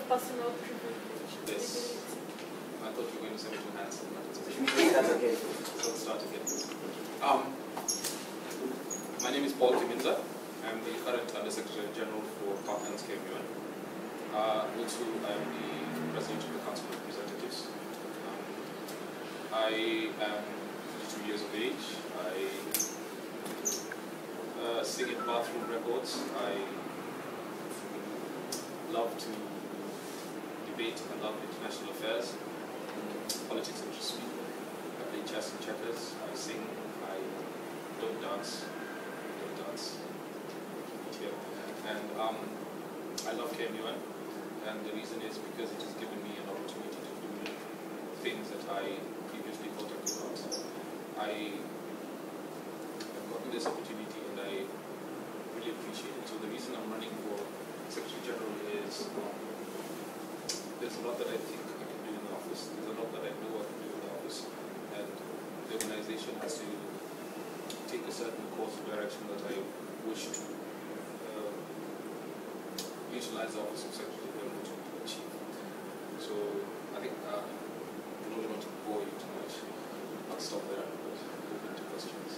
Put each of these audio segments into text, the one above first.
personal privilege. Yes. I thought you were going to say it with hands. That's okay. So let's start again. My name is Paul Kiminza. I'm the current Undersecretary General for KenyaMUN. Also, I'm the President of the Council of Representatives. I am 52 years of age. I sing in bathroom records. I love to debate and love international affairs. Politics interests me. I play chess and checkers. I sing. I don't dance. And I love KenyaMUN, and the reason is because it has given me an opportunity to do things that I previously thought I could not. I have gotten this opportunity and I really appreciate it. So the reason I'm running for Secretary General is there's a lot that I think I can do in the office. There's a lot that I know I can do in the office, and the organization has to take a certain course of direction that I wish to utilize the office of Secretary General to achieve. So I think I don't want to bore you too much. I'll stop there and open to questions.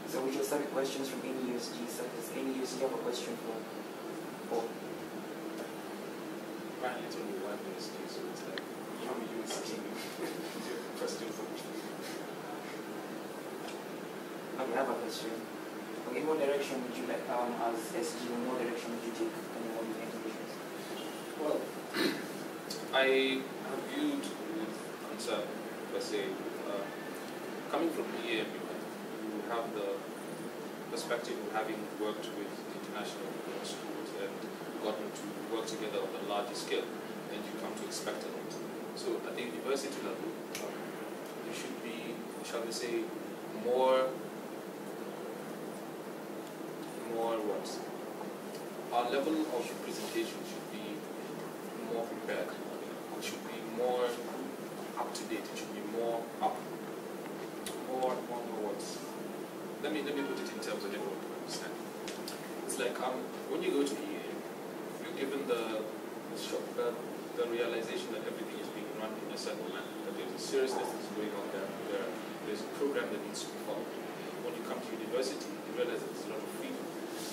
So we shall start with questions from any USG. So does any USG have a question for Paul? Apparently it's only one USG, so it's like you USG question for me. Okay, I have a question. Okay, what direction would you like, as SG, what direction would you take in your investigations? Well, I have viewed with concern, per se, coming from EAMU, you have the perspective of having worked with international schools and gotten to work together on a larger scale, and you come to expect a lot. So at the university level, you should be, shall we say, more what? Our level of presentation should be more prepared. It should be more up to date. It should be more up. More what? Let me put it in terms of everyone to understand. It's like when you go to EA, you're given the realization that everything is being run in a certain manner. That there's a seriousness that's going on there. There's a program that needs to be followed. When you come to university, you realize that there's a lot of freedom.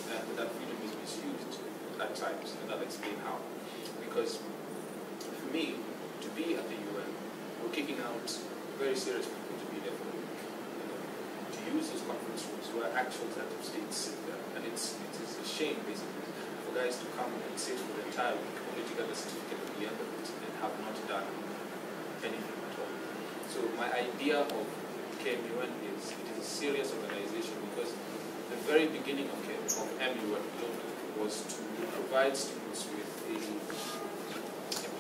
And that freedom is misused at times, and I'll explain how. Because for me, to be at the UN, we're kicking out very serious people to be there for the week. To use those conference rooms where actual heads of states sit there. And it is a shame, basically, for guys to come and sit for the entire week only to get a certificate at the end of it and have not done anything at all. So my idea of KenyaMUN is it is a serious organization because the very beginning of MUN was to provide students with a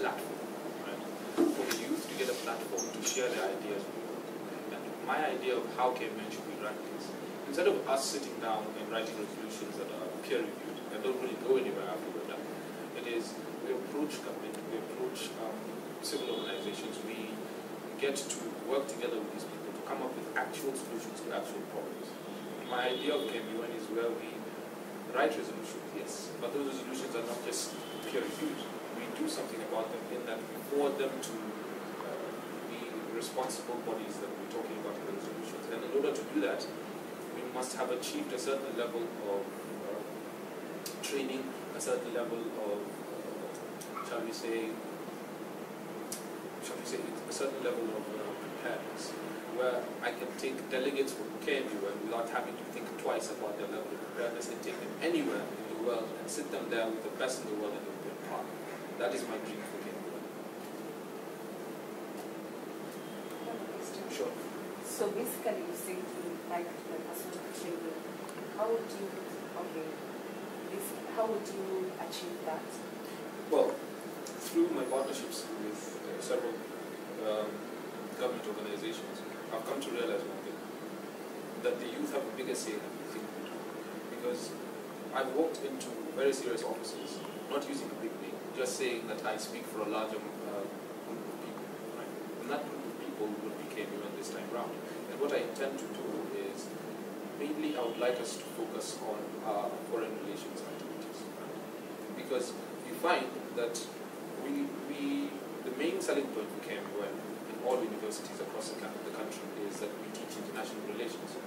platform, right? For the youth to get a platform to share their ideas with. And my idea of how KenyaMUN should be run is, instead of us sitting down and writing resolutions that are peer-reviewed and don't really go anywhere after we're done, it is we approach government, we approach civil organizations, we get to work together with these people to come up with actual solutions to actual problems. My idea of KenyaMUN is where we write resolutions, yes, but those resolutions are not just peer-reviewed. We do something about them in that we forward them to the responsible bodies that we're talking about in the resolutions. And in order to do that, we must have achieved a certain level of training, a certain level of, shall we say, a certain level of preparedness, where I can take delegates from KenyaMUN without having to think twice about their level of preparedness and take them anywhere in the world and sit them there with the best in the world and do their part. That is my dream for KenyaMUN. Sure. So basically you say you like the personal training. How would you achieve that? Well, through my partnerships with several government organizations, I've come to realize one thing, that the youth have a bigger say than we think we do. Because I've walked into very serious offices, not using a big name, just saying that I speak for a larger group of people. Right? And that group of people will be KenyaMUN this time round. And what I intend to do is, mainly I would like us to focus on our foreign relations activities. Right? because you find that the main selling point for KenyaMUN in all universities across the country is that we teach international relations.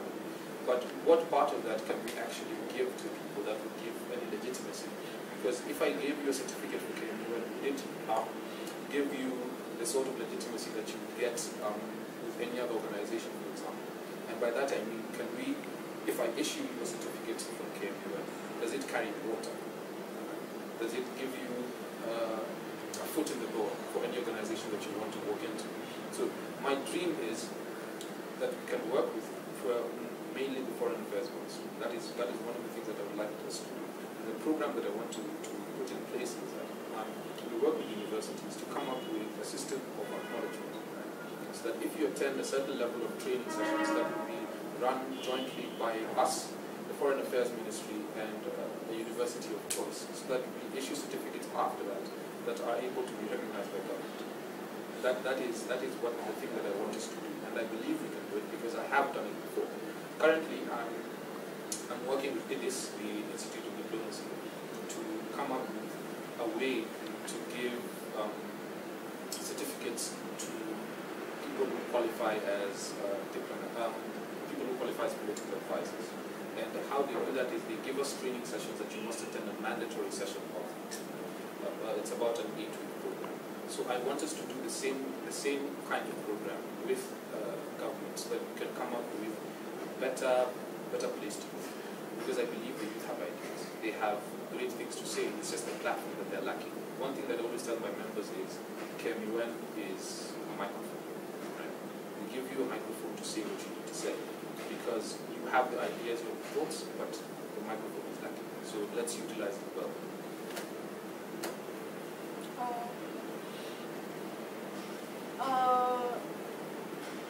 But what part of that can we actually give to people that would give any legitimacy? Because if I gave you a certificate for KenyaMUN, it give you the sort of legitimacy that you get with any other organization, for example. And by that I mean, if I issue you a certificate from KenyaMUN, does it carry water? Does it give you a foot in the door for any organization that you want to walk into? So my dream is that we can work with mainly the foreign affairs policy. That is one of the things that I would like us to do. And the program that I want to put in place is that we work with universities to come up with a system of acknowledgement. So that if you attend a certain level of training sessions that will be run jointly by us, the Foreign Affairs Ministry, and a university of choice, so that we issue certificates after that are able to be recognized by government. That is what the thing that I want us to do, and I believe we can do it because I have done it before. Currently, I'm working with IDIS, the Institute of Diplomacy, to come up with a way to give certificates to people who qualify as people who qualify as political advisors. And how they do that is they give us training sessions that you must attend a mandatory session of. It's about an 8-week program. So I want us to do the same kind of program with government, so that we can come up with better place to go. Because I believe the youth have ideas. They have great things to say. It's just the platform that they're lacking. One thing that I always tell my members is KenyaMUN is a microphone. Right? We give you a microphone to say what you need to say, because you have the ideas, your thoughts, but the microphone is lacking. So let's utilize it well.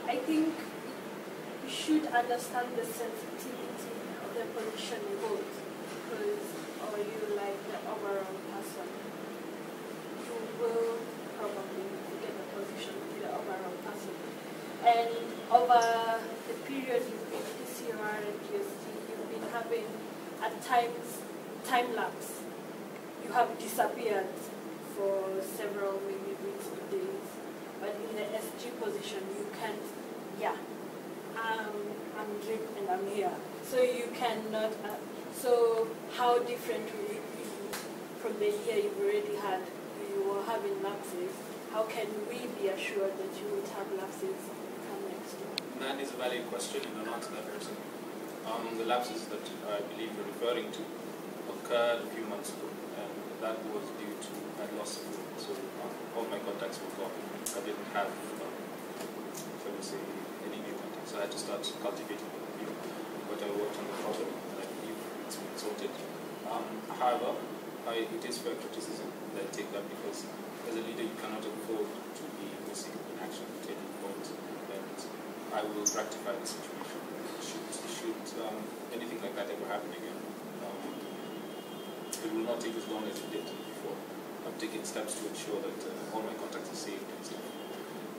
I think you should understand the sensitivity of the position you hold, because you like the overall person, you will probably get the position to the overall person. And over the period you've been PCR and PST, you've been having at times time lapse. You have disappeared for several maybe weeks or days. But in the SG position, you can't, I'm drip and I'm here. So you cannot, so how different will it be from the year you've already had? You were having lapses. How can we be assured that you won't have lapses come next year? That is a valid question, and I'll answer that very soon. The lapses that I believe you're referring to occurred a few months ago, and that was due to I lost of work. So all my contacts were gone. I didn't have, shall we say, any new contacts. So I had to start cultivating them new. But I worked on the problem, and I believe it's been sorted. However, it is fair criticism that I take that, because as a leader you cannot afford to be missing in action at any point, and I will rectify the situation. Should anything like that ever happen again, it will not take as long as it did before. I'm taking steps to ensure that all my contacts are saved and stuff.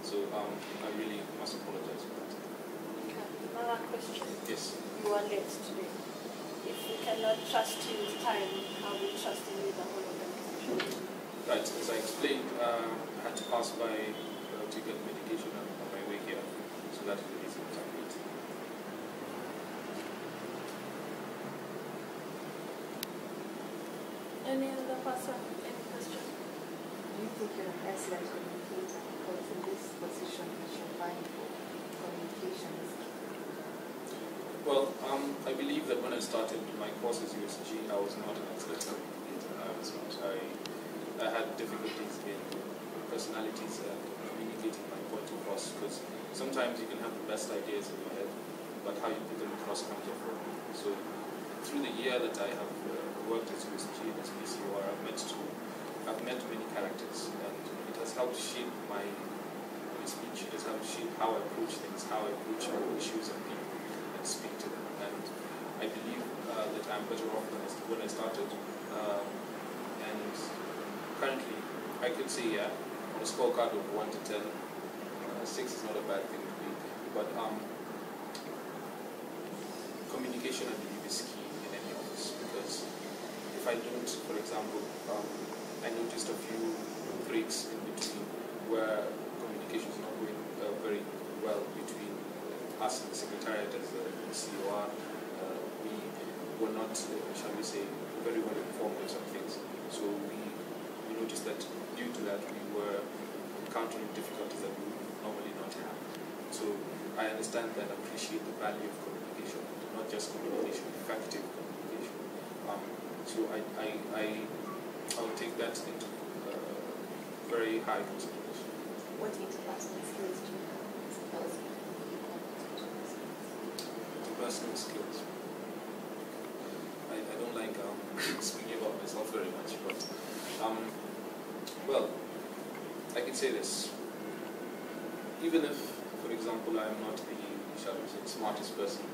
So I really must apologize for that. Okay. Another question. Yes. You are late today. If we cannot trust you with time, how will we trust you with the whole organization? Right. As I explained, I had to pass by to get medication on my way here. So that is the reason that I'm late. Any other person? Any question? Do you think you're an excellent communicator? Because in this position that you're vying for, communication is key. Well, I believe that when I started my course as USG, I was not an excellent communicator. I had difficulties in personalities and communicating my point across, because sometimes you can have the best ideas in your head, but how you put them across comes off wrong. So through the year that I have worked as USG and as PCOR, I've met many characters, and it has helped shape my speech. It has helped shape how I approach things, how I approach issues and people, and speak to them. And I believe that I'm better off than when I started. And currently, I could say, a scorecard of 1 to 10. 6 is not a bad thing to be, but communication, I believe, is key in any office, because if I don't, for example, I noticed a few breaks in between where communication is not going very well between us and the Secretariat as the COR. We were not, shall we say, very well informed of some things. So we noticed that due to that we were encountering difficulties that we would normally not have. So I understand and appreciate the value of communication, not just communication, effective communication. So I will take that into very high consideration. What interpersonal skills do you have? Interpersonal skills. I don't like speaking about myself very much, but well, I can say this. Even if, for example, I am not the, shall we say, smartest person,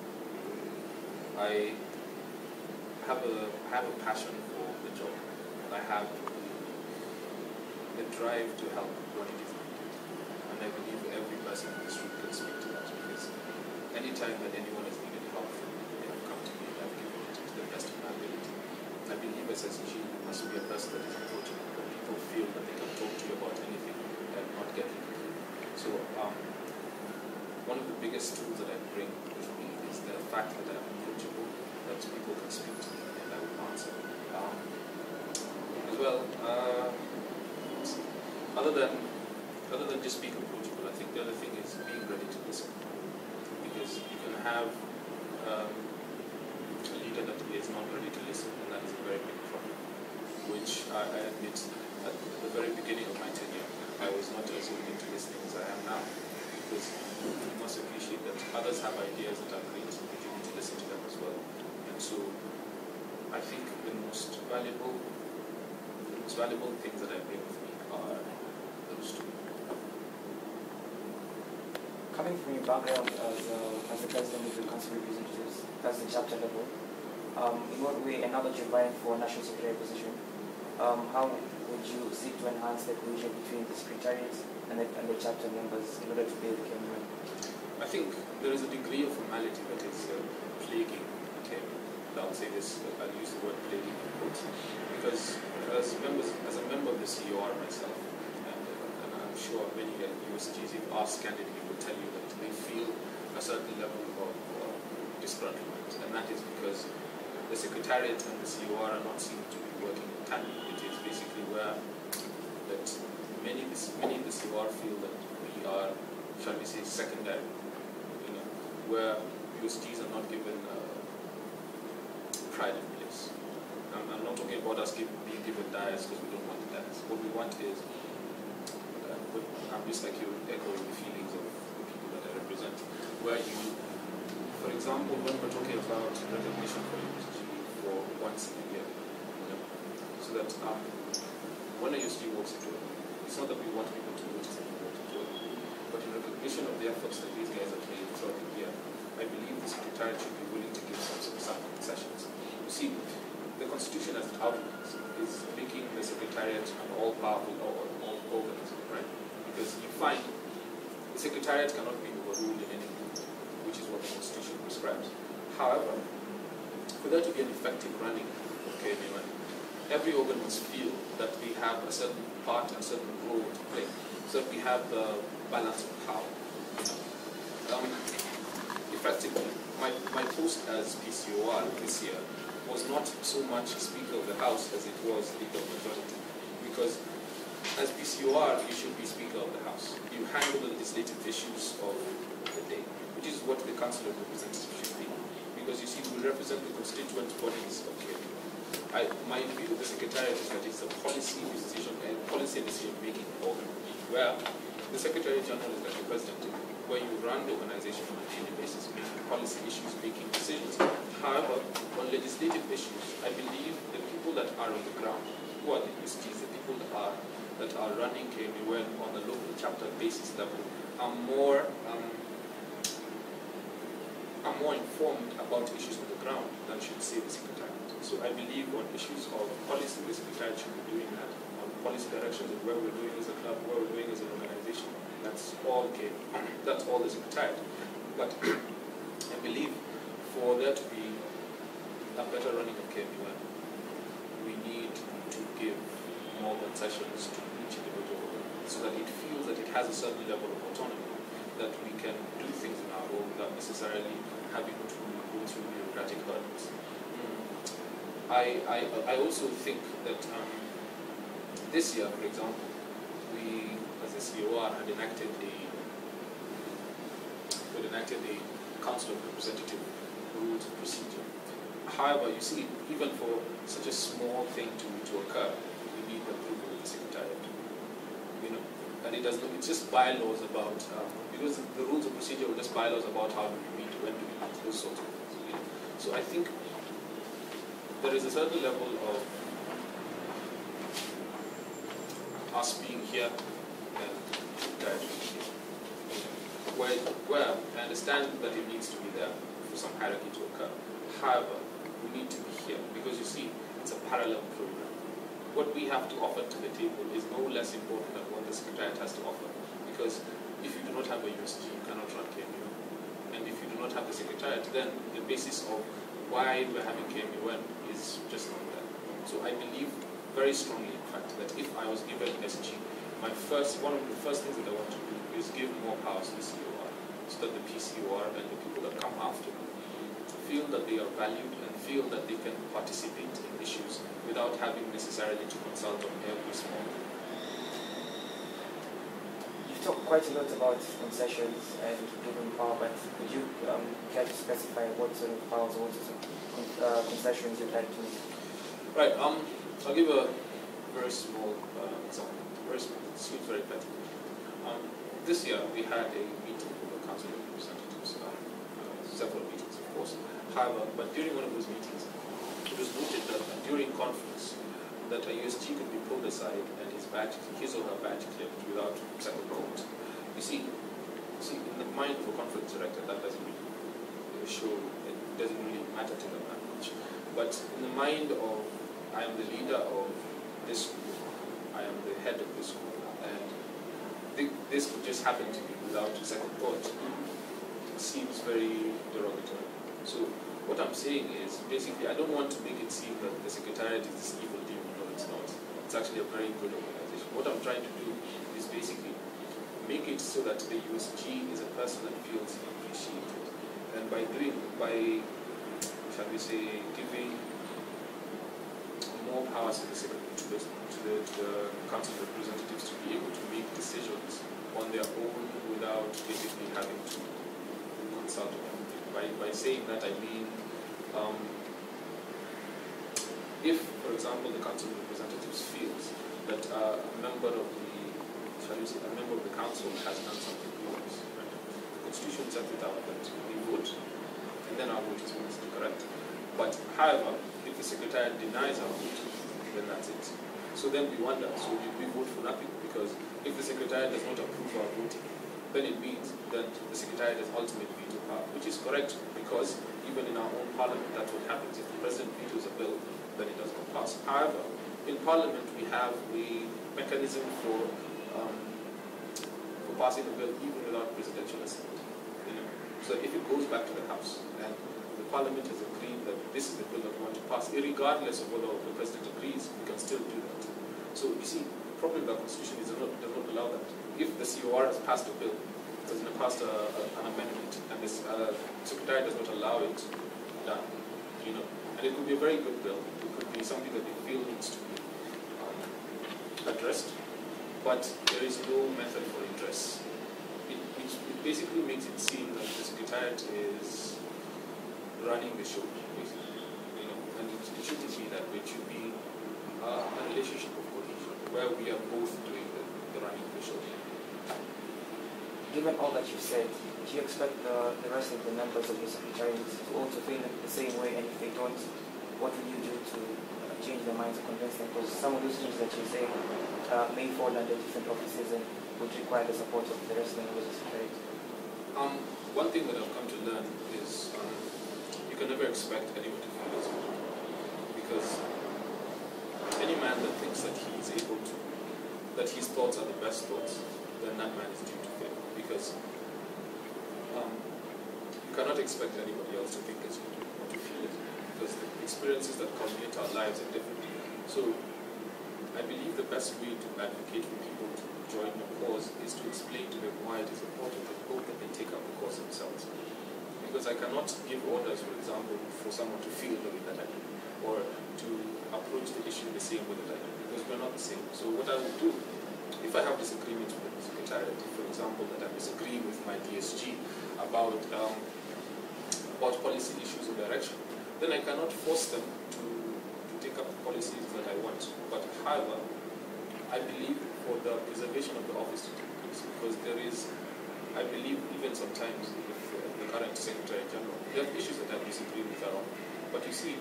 I have a passion for the job. I have the drive to help when it is needed. And I believe every person in this room can speak to that, because any time that anyone has needed help from me, they have come to me and I've given it to the best of my ability. I believe as SSG, you must be a person that is approachable, where people feel that they can talk to you about anything and not get anything. So one of the biggest tools that I bring with me is the fact that I'm approachable, that people can speak to me and I will answer. As well, other than just being approachable, I think the other thing is being ready to listen. Because you can have a leader that is not ready to listen, and that is a very big problem. Which I admit at the very beginning of my tenure, I was not as open to listening as I am now. Because you must appreciate that others have ideas that are great, but you need to listen to them as well. And so I think the most valuable things that I bring with me are those two. Coming from your background as the president of the Council of Representatives, that's the chapter level, in what way, and now that you're vying for a national secretary position, how would you seek to enhance the cohesion between the secretariat and the chapter members in order to build KenyaMUN? I think there is a degree of formality that is plaguing KenyaMUN. I'll say this, I'll use the word plaguing in quotes, because as a member of the COR myself, and I'm sure many USGs, if asked candidly, will tell you that they feel a certain level of disgruntlement, and that is because the Secretariat and the COR are not seen to be working in tandem. It is basically where that many in the COR feel that we are, shall we say, secondary, where USGs are not given pride in place. I'm not talking about us being given diets because we don't want the diets. What we want is, I'm just like you echoing the feelings of the people that I represent, where you, for example, when we're talking about recognition for USG for once in a year, so that when a USG walks into it, it's not that we want people to notice that we walk into it, but in recognition of the efforts that these guys have made throughout the year, I believe the Secretariat should be willing to give some concessions. You see, the Constitution as it outlines is making the Secretariat an all-powerful organism, right? Because you find the Secretariat cannot be overruled in anything, which is what the Constitution prescribes. However, for there to be an effective running of KenyaMUN, every organ must feel that we have a certain part and a certain role to play, so that we have the balance of power. Effectively, my post as PCOR this year was not so much Speaker of the House as it was Leader of Majority, because as PCOR you should be Speaker of the House. You handle the legislative issues of the day, which is what the Council of Representatives should be, because you see we represent the constituent bodies of KenyaMUN. My view of the Secretariat is that it's a policy decision-making organ, where the Secretary General is like the President, where you run the organization on a daily basis, making policy issues, making decisions. However, on legislative issues, I believe the people that are on the ground, who are the USGs, the people that are running KenyaMUN on the local chapter basis level, are more informed about issues on the ground than should say the Secretariat. So I believe on issues of policy, the Secretariat should be doing that. On policy directions of where we're doing as a club, where we're doing as an organization, that's all KenyaMUN. That's all the Secretariat. But I believe for there to be a better running of KenyaMUN, need to give more concessions to each individual so that it feels that it has a certain level of autonomy, that we can do things in our own without necessarily having to go through bureaucratic hurdles. I also think that this year, for example, we, as a COR, had enacted the Council of Representative Rules of Procedure. However, you see, even for such a small thing to occur, we need the approval of the Secretariat. You know, and it does not, it's just bylaws about, because the rules of procedure are just bylaws about how do we meet, when do we meet, those sorts of things. You know? So I think there is a certain level of us being here and that where I understand that it needs to be there for some hierarchy to occur. However, we need to be here because you see, it's a parallel program. What we have to offer to the table is no less important than what the Secretariat has to offer. Because if you do not have a USG, you cannot run KenyaMUN. And if you do not have the Secretariat, then the basis of why we're having KenyaMUN is just not there. So I believe very strongly, in fact, that if I was given SG, one of the first things that I want to do is give more powers to the COR, so that the PCOR and the people that come after me feel that they are valued and feel that they can participate in issues without having necessarily to consult on every small thing. You've talked quite a lot about concessions and giving power, but could you care to specify what sort of powers or what sort of concessions you'd like to make? Right, I'll give a very small example. Very small, it seems very petty. This year we had a meeting with the Council of Representatives, several meetings of course. However, but during one of those meetings, it was noted that during conference, that a USG could be pulled aside and his or her badge clipped without second thought. You see, in the mind of a conference director, that doesn't really show, it doesn't really matter to them that much. But in the mind of, I am the leader of this school, I am the head of this school, and this could just happen to be without second thought, seems very derogatory. So what I'm saying is, basically, I don't want to make it seem that the Secretariat is this evil demon. No, it's not. It's actually a very good organization. What I'm trying to do is basically make it so that the USG is a person that feels appreciated. And by shall we say, giving more powers to the Council of Representatives to be able to make decisions on their own without basically having to consult with them. By saying that, I mean, if, for example, the Council of Representatives feels that a member of the council has done something gross, right? The Constitution sets it out that we vote, and then our vote is correct. But, however, if the Secretariat denies our vote, then that's it. So then we wonder, so did we vote for nothing? Because if the Secretariat does not approve our voting, then it means that the Secretariat has ultimate veto power, which is correct because even in our own parliament, that's what happens. If the President vetoes a bill, then it does not pass. However, in Parliament, we have a mechanism for passing a bill even without presidential assent. You know? So if it goes back to the House and the Parliament has agreed that this is the bill that we want to pass, regardless of whether the President agrees, we can still do that. So you see, the problem with our Constitution is it does not allow that. If the COR has passed a bill, passed an amendment, and the Secretariat does not allow it done, you know, and it could be a very good bill. It could be something that they feel needs to be addressed, but there is no method for redress. It basically makes it seem that the Secretariat is running the show, basically, you know, and it shouldn't be that way. It should be a relationship of cohesion where we are both doing the running of the show. Given all that you said, do you expect the rest of the members of your Secretariat to also feel the same way? And if they don't, what will you do to change their minds or convince them? Because some of those things that you say may fall under different offices and would require the support of the rest of the members of the Secretariat. One thing that I've come to learn is you can never expect anyone to feel as well. Because any man that thinks that he is able to, that his thoughts are the best thoughts, then that man is due to fail. Because you cannot expect anybody else to think as you do or to feel it. Because the experiences that culminate our lives are different. So I believe the best way to advocate for people to join the cause is to explain to them why it is important and hope that they take up the cause themselves. Because I cannot give orders, for example, for someone to feel the way that I do, or to approach the issue the same way that I do, because we're not the same. So what I will do, if I have disagreements with the Secretariat, for example, that I disagree with my DSG about policy issues or direction, then I cannot force them to take up the policies that I want. But however, I believe for the preservation of the office to take place, because there is, I believe even sometimes with the current Secretary General, there are issues that I disagree with around. But you see,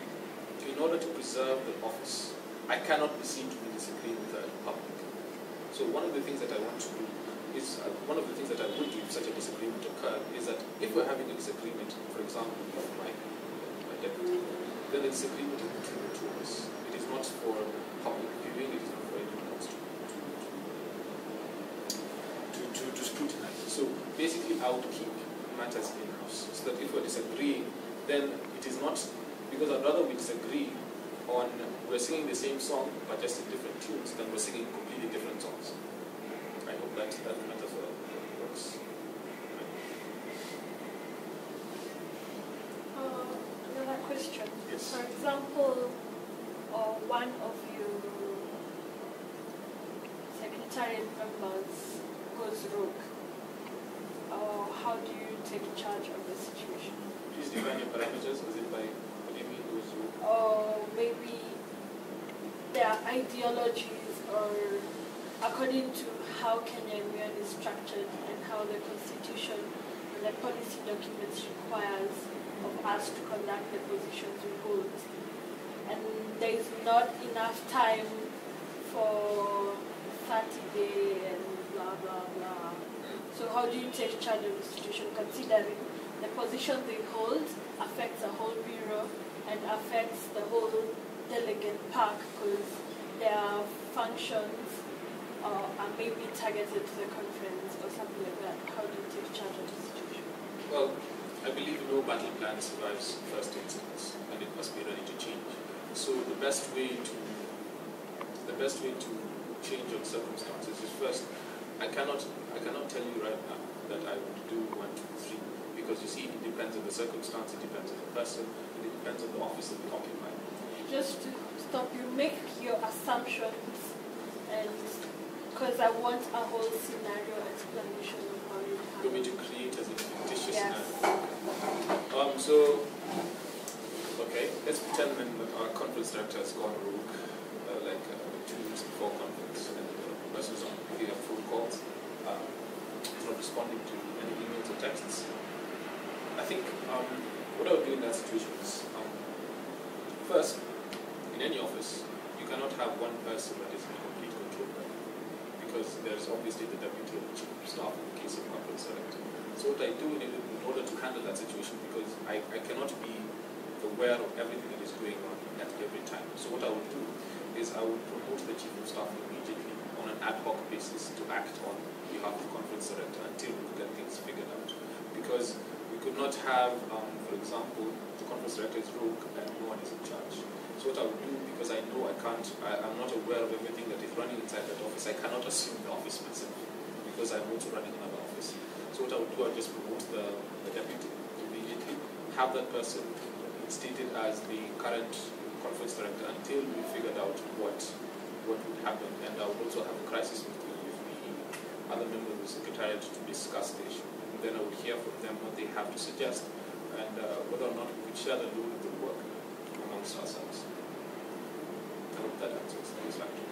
in order to preserve the office, I cannot be seen to be disagreeing with the public. So one of the things that I want to do is, one of the things that I would do if such a disagreement occurred is that if we're having a disagreement, for example, with my deputy, then the disagreement is between the two of us. It is not for public viewing, it is not for anyone else to scrutinize. So basically I would keep matters in-house, so that if we're disagreeing, then it is not, because I'd rather we disagree on, we're singing the same song but just in different tunes than we're singing completely different songs. I hope that metaphor works. Another question. Yes. For example, one of your Secretariat members goes rogue. How do you take charge of the situation? Please define your parameters. Is it by, what do you mean goes rogue? Or maybe their ideologies, or according to how KenyaMUN is structured and how the Constitution and the policy documents requires of us to conduct the positions we hold. And there is not enough time for 30 days and blah, blah, blah. So how do you take charge of the situation, considering the position they hold affects the whole bureau and affects the whole delegate park, because their functions are maybe targeted to the conference or something like that? How do you take charge of the situation? Well, I believe no battle plan survives first instance, and it must be ready to change. So the best way to change on circumstances is, first, I cannot tell you right now that I would do 1, 2, 3, because you see, it depends on the circumstance, it depends on the person, and it depends on the office that we occupy. Just to stop you, make your assumptions, and because I want a whole scenario explanation of how you You want me to create as a fictitious Yes. scenario? Okay, let's pretend that our conference director has gone rogue, 2 weeks before conference, and the person's on picking up phone calls, he's not responding to any emails or texts. I think what I would do in that situation is, first, in any office, you cannot have one person that is in complete control, because there's obviously the deputy or the chief of staff in the case of conference director. So what I do in order to handle that situation, because I cannot be aware of everything that is going on at every time. So what I would do is I would promote the chief of staff immediately on an ad hoc basis to act on behalf of the conference director until we get things figured out. Because we could not have, for example, the conference director is rogue and no one is in charge. So what I would do, because I know I'm not aware of everything that is running inside that office, I cannot assume the office myself, because I'm also running another office. So what I would do, I would just promote the deputy immediately, have that person stated as the current conference director until we figured out what would happen. And I would also have a crisis meeting with the other members of the Secretariat to discuss the issue. And then I would hear from them what they have to suggest, and whether or not we could share the load of the work amongst ourselves. I hope that answers this factor.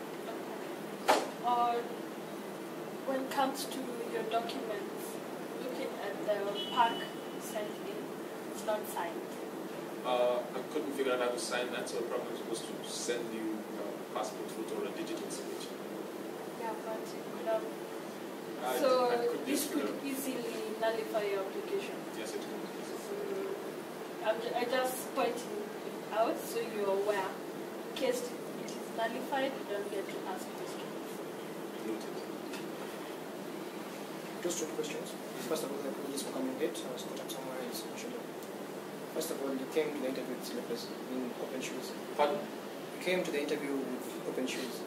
When it comes to your documents, looking at the park sent in, it's not signed. I couldn't figure out how to sign that, so I'm probably supposed to send you a passport photo or a digital signature. Yeah, but you could have. This could out. easily nullify your application. Yes, it could. So I just pointing it out so you're aware. In case it is nullified, you don't get to ask questions. Noted. Just 2 questions. First of all, the apologies for coming late. I was caught up somewhere else. First of all, you came to the interview with slippers in open shoes. Pardon? You came to the interview with open shoes.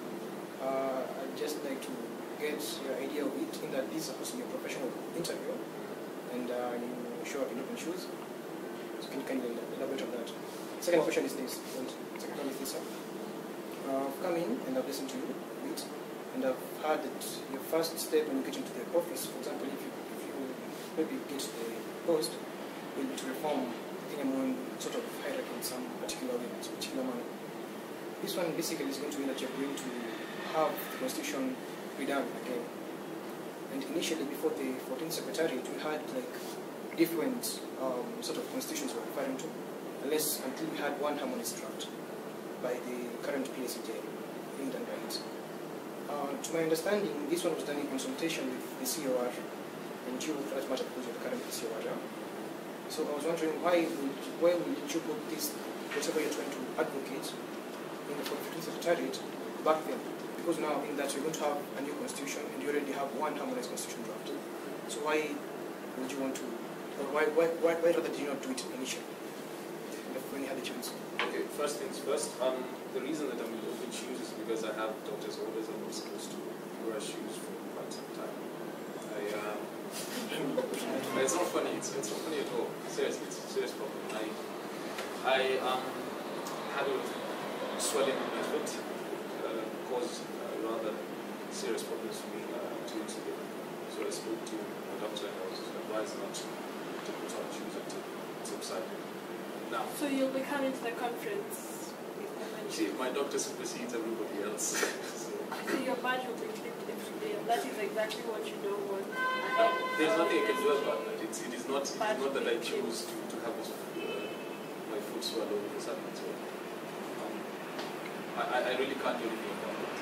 I'd just like to get your idea of it, in that this is supposed to be a professional interview, and you show up in open shoes. So can you elaborate on that? Second question is this. Second one is this. I've come in and I've listened to you a bit, and I've heard that your first step when you get into the office, for example, if you maybe get the post, will be to reform the KenyaMUN sort of hierarchy in some particular way, in some particular manner. This one basically is going to mean that you're going to have the constitution redone again. And initially, before the 14th Secretariat, we had like different sort of constitutions we're referring to, until we had one harmonious draft by the current PSCJ, named and right. To my understanding, this one was done in consultation with the COR, and you, for that matter, because you're the current COR. So I was wondering, why would you put this, whatever you're trying to advocate, in the 15th Secretariat back then? Because now, in that you're going to have a new constitution, and you already have one harmonized constitution draft. So why would you want to, or why rather did you not do it initially, when you had the chance? Okay, first things first. The reason that I'm in open shoes is because I have doctor's orders. I'm not supposed to wear shoes for quite some time. It's not funny. It's not funny at all. Seriously, it's a serious problem. I had a swelling in my foot, caused rather serious problems for me 2 weeks ago. So I spoke to my doctor and I was advised not to put on shoes until it subsided. Now, so you'll be coming to the conference with open see, shoes? my doctor supersedes everybody else. So your badge will be clipped every day, and that is exactly what you don't want. There's nothing I can do about that. It is not that I chose to have my foot swell all of a sudden. So I really can't do anything about it.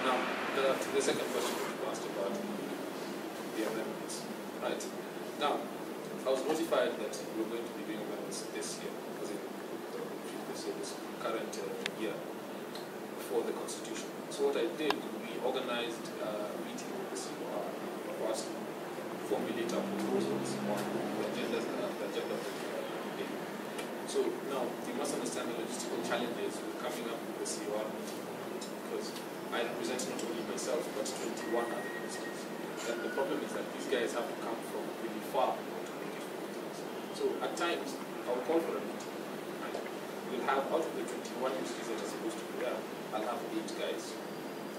Now, the second question that you asked about the amendments. Right. Now, I was notified that we were going to be doing amendments this year, because this current year, for the Constitution. So what I did, we organized a meeting with the COR for us to formulate our proposals on the agenda of the day. So now, you must understand the logistical challenges with coming up with the COR meeting, because I represent not only myself, but 21 other ministers. And the problem is that these guys have to come from really far to make it for meetings. So at times, I'll call for a meeting. We'll have, out of the 21 ministers that are supposed to be there, I'll have 8 guys,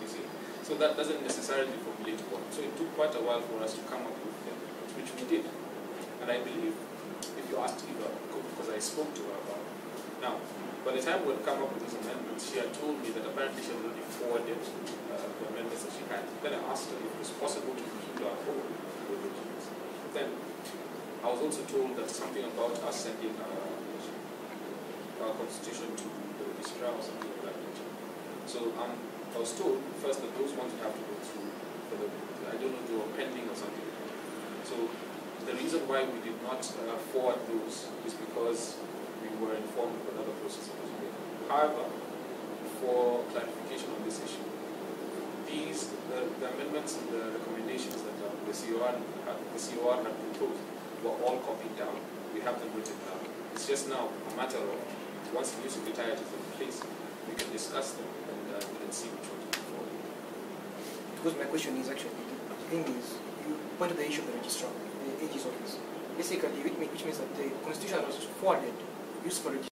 you see. So that doesn't necessarily formulate one. So it took quite a while for us to come up with them, which we did. And I believe, if you asked Eva, because I spoke to her about it. Now, by the time we had come up with these amendments, she had told me that apparently she had already forwarded the amendments that she had. Then I asked her if it was possible to include our own religions. Then I was also told that something about us sending our constitution to the registrar or something like that. So I was told first that those ones would have to go through for the, I don't know, they were pending or something. So the reason why we did not forward those is because we were informed of another process that was made. However, for clarification on this issue, the amendments and the recommendations that the COR had proposed were all copied down. We have them written down. It's just now a matter of, once the new secretariat is in place, we can discuss them and see which one to move forward. Because my question is actually, the thing is, you pointed the issue of the registrar, the AG's office. Basically, which means that the constitution was forwarded, used for registrar.